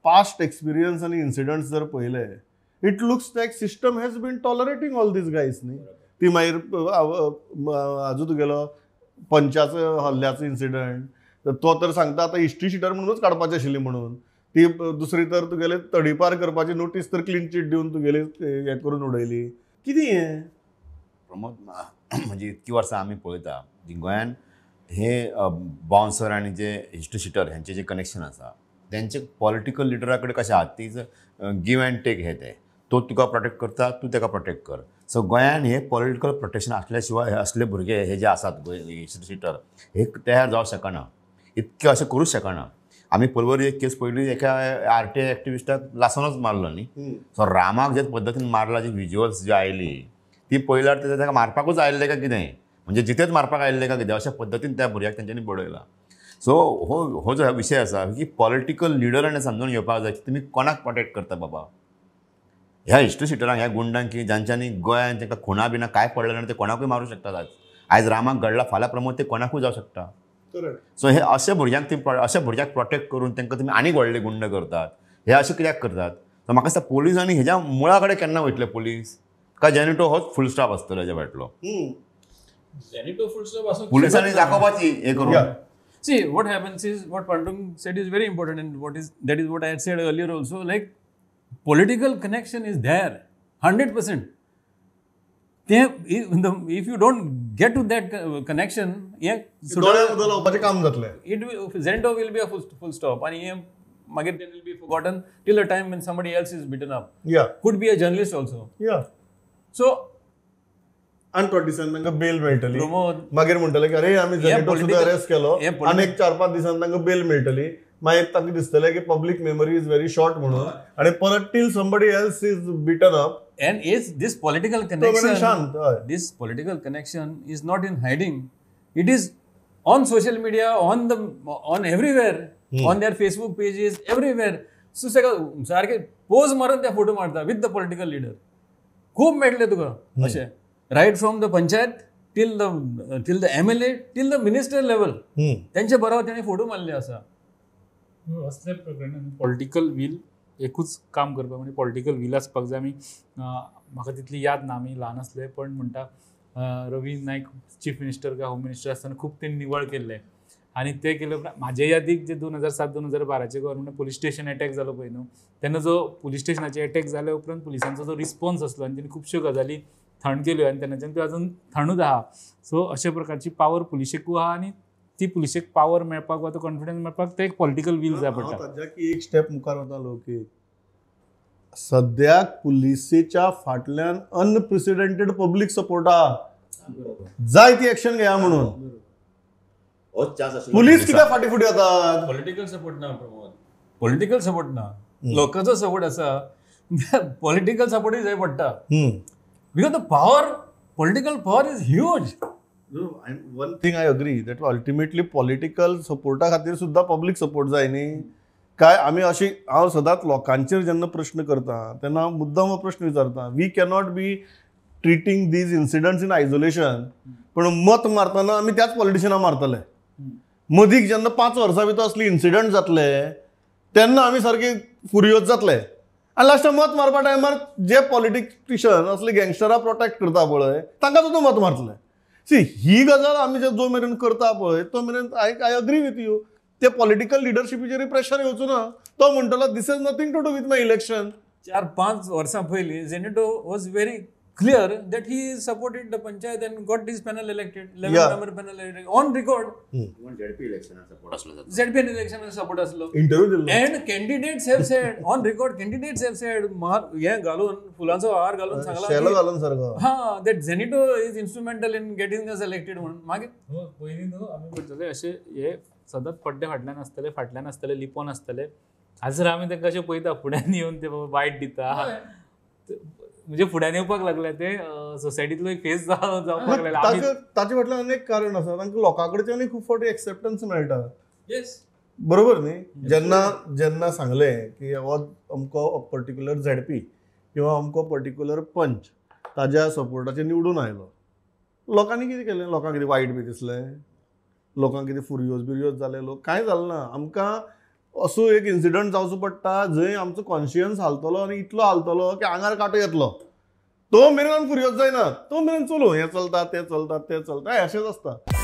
Past experience आणि incidents जर पळयले, it looks like system has been tolerating all these guys न्ही. ती मागीर हाजो तुगेलो पंचाचो हल्ल्याचो इन्सिडंट, तो तर सांगता आतां हिस्ट्री शिटर म्हणूनच काडपाची आशिल्ली म्हणून. ती दुसरी तर तुगेले तडीपार करपाची नोटीस तर क्लीन चीट दिवन तुगेली हें करून उडयली. कितें हें प्रमोद? म्हणजे इतकी वर्सां आमी पळयता की गोंयान हे बाउन्सर आनी जे हिस्ट्री शिटर हेंचे जे कनेक्शन आसा तेंचे पॉलिटिकल लिडरा कडेन कशें आहा, तीच गिव एंड टेक हे ते. तो तुका प्रोटेक्ट करता, तूं ताका प्रोटेक्ट कर. सो गोंयान हे पॉलिटिकल प्रोटेक्शन आसल्या शिवाय हे असले भुरगे हे जे आसात हिस्ट्री शिटर हे तयार जावंक शकना, इतके अशें करूंक शकना. आमी परवरी एक केस पयली एका RTI एक्टिविस्टाक लासोनच मारलो न्ही. सो रामाक जे पद्दतीन मारला, जी विज्युअल्स जी आयली ती पळयल्यार ताका मारपाकूच आयल्ले काय कितें, म्हणजे जितेच मारपाक आयल्ले काय कितें अशा पद्दतीन त्या भुरग्याक तेंच्यांनी बडयला. सो हो जो विशय आसा की पॉलिटिकल लिडरांनी समजून घेवपाक जाय की तुमी कोणाक प्रोटेक्ट करता बाबा. ह्या हिस्ट्री शिटरांक, ह्या गुंडांक की जांच्यांनी गोंयान तांकां खुणा बिना काय पडलें ना ते कोणाकूय मारूं शकतात. आयज रामाक घडला, फाल्यां प्रमोद ते कोणाकूय जावं शकता. सो हे अशे भुरग्यांक अशा भुरग्याक प्रोटेक्ट करून तांकां तुमी आनीक व्हडले गुंड करतात. हे अशें कित्याक करतात? सो म्हाका दिसता पोलिसांनी हेज्या मुळा कडेन केन्ना वयतले पोलीस, काय जेनिटो होच फूल स्टॉप आसतलो हेज्या फाटलो? जेनिटो फूल स्टॉप आसूं पुलिसांनी दाखोवपाची हे करून. See, what happens is, what Pandung said is very important, and that is what I had said earlier also. Like, political connection is there, 100%. If you don't get to that connection, काम जातलें. Zenito will be a full stop, and Magir will be forgotten till the time when somebody else is beaten up. Yeah. Could be a journalist also. Yeah. So, आनी थोड्या दिसांनी तांकां bell मेळटली. प्रमोद मागीर म्हणटले की अरे आमी जेनिटो सुद्दां अरेस्ट केलो, आनी एक 4-5 दिसांनी तांकां बेल मेळटली. मागीर तांकां दिसतलें की public memory is very short म्हणून, आनी परत till somebody else is beaten up. And this political connection is not in hiding. It is on social media, on everywhere, on their Facebook pages, everywhere. So सारखे pose मारून त्या photo मारता with the political leader. खूप मेळटले तुका अशें, right from the panchayat till the MLA till the minister level. त्यांचे बरोबर ताणें फोटो मारले आसा. असल्या प्रकरणांत पॉलिटिकल वील एकूच काम करपाक, म्हणजे पॉलिटिकल वील आसपाक जाय. आमी म्हाका तितली याद ना, आमी ल्हान आसले, पण म्हणटा रवी नायक चीफ मिनिस्टर काय होम मिनिस्टर आसतना खूब तेणी निवळ केल्ले. आनी ते केले उपरांत म्हाजे यादीक जे 2007-2012 गव्हर्मेंट पुलीस स्टेशन अटॅक जालो पळय न्हू, तेन्ना जो पुलीस स्टेशनाचे अटॅक जाल्या उपरांत पुलिसांचो जो रिस्पॉन्स आसलो आनी तेणी खुबश्यो गजाली थंड केल्यो, आनी तेन्नाच्यान त्यो अजून थंडूच आहा. सो अशा प्रकारची पावर पुलिशेकूय आहा, आनी ती पुलिशेक पावर मेळपाक वा तो कॉन्फिडन्स मेळपाक ते एक पॉलिटिकल वील जाय पडटा. ताज्याक एक स्टेप मुखार वतालो की सद्याक पुलिसेच्या फाटल्यान अनप्रेसिडेंटेड पब्लीक सपोर्ट आहा, जाय ती एक्शन घेया म्हणून. पुलीस कित्याक फाटी फुटी जातात? पॉलिटिकल सपोर्ट ना प्रमोद, पॉलिटिकल सपोर्ट ना, लोकांचो सपोर्ट आसा, पॉलिटिकल सपोर्टूय जाय पडटा. Because the power, political power is huge. One thing I agree that ultimately political सपोर्टा खातीर सुद्दां पब्लीक सपोर्ट जाय न्ही. काय आमी अशी, हांव सदांच लोकांचेर जेन्ना प्रश्न करता तेन्ना मुद्दाम हो प्रश्न विचारता, we cannot be treating these incidents in isolation. पण मत मारतना आमी त्याच पॉलिटिशियनाक मारतले. मदीक जेन्ना 5 वर्सां भितर असले इन्सिडंट जातले तेन्ना आमी सारके फुरियोज जातले. आनी लास्ट मत मारपा टायमार जे पॉलिटिशियन असले गँगस्टरां प्रोटेक्ट करता पळय तांकां सुद्दां मत मारतले. सी ही गजाल आमी जो मेरेन करता पळय तो मेरेन आय अग्री विथ यू. ते पॉलिटिकल लिडरशिपीचेर प्रेशर येवचो ना. तो म्हणटलो this is nothing to do with my election. 4-5 वर्सां पयलीं Genito was very clear that he supported the panchayat and got his panel elected, 11-member panel elected on record. ZP election support aslo, ZP election support aslo. Interview dillo. And candidates have said on record, candidates have said हे घालून फुलांचो हार घालून सांगला shallow घालून सारको that Zenito is instrumental in getting us elected म्हणून. मागीर पयलीं न्हू आमी म्हणटले अशें हे सदांच पड्डे फाटल्यान आसतले लिपोन आसतले. आज जर आमी तांकां अशें पळयता फुड्यान येवन ते वायट दिता, म्हणजे फुड्यान येवपाक लागले ते सोसायटीतलो एक फेस जावपाक लागले. ताचे फाटल्यान अनेक कारण आसा. तांकां लोकां कडच्यानूय खूब फावटी एक्सेप्टन्स मेळटा. येस, बरोबर न्ही. जेन्ना सांगलें की हो अमको पर्टिक्युलर ZP किंवा अमको पर्टिक्युलर पंच ताज्या सपोर्टाचेर निवडून आयलो, लोकांनी कितें केलें? लोकांक कितें वायट बी दिसलें? लोकांक कितें फुरियोज बिरियोज जाले? लोक कांय जालें ना. आमकां असो एक इन्सिडंट जावचो पडटा जंय आमचो कॉन्शियन्स हालतलो आनी इतलो हालतलो की आंगार कांटो येतलो. तो मेरेन फुर्योज जायना, तो मेरेन चलो हें चलता तें चलता तें चलता अशेंच आसता.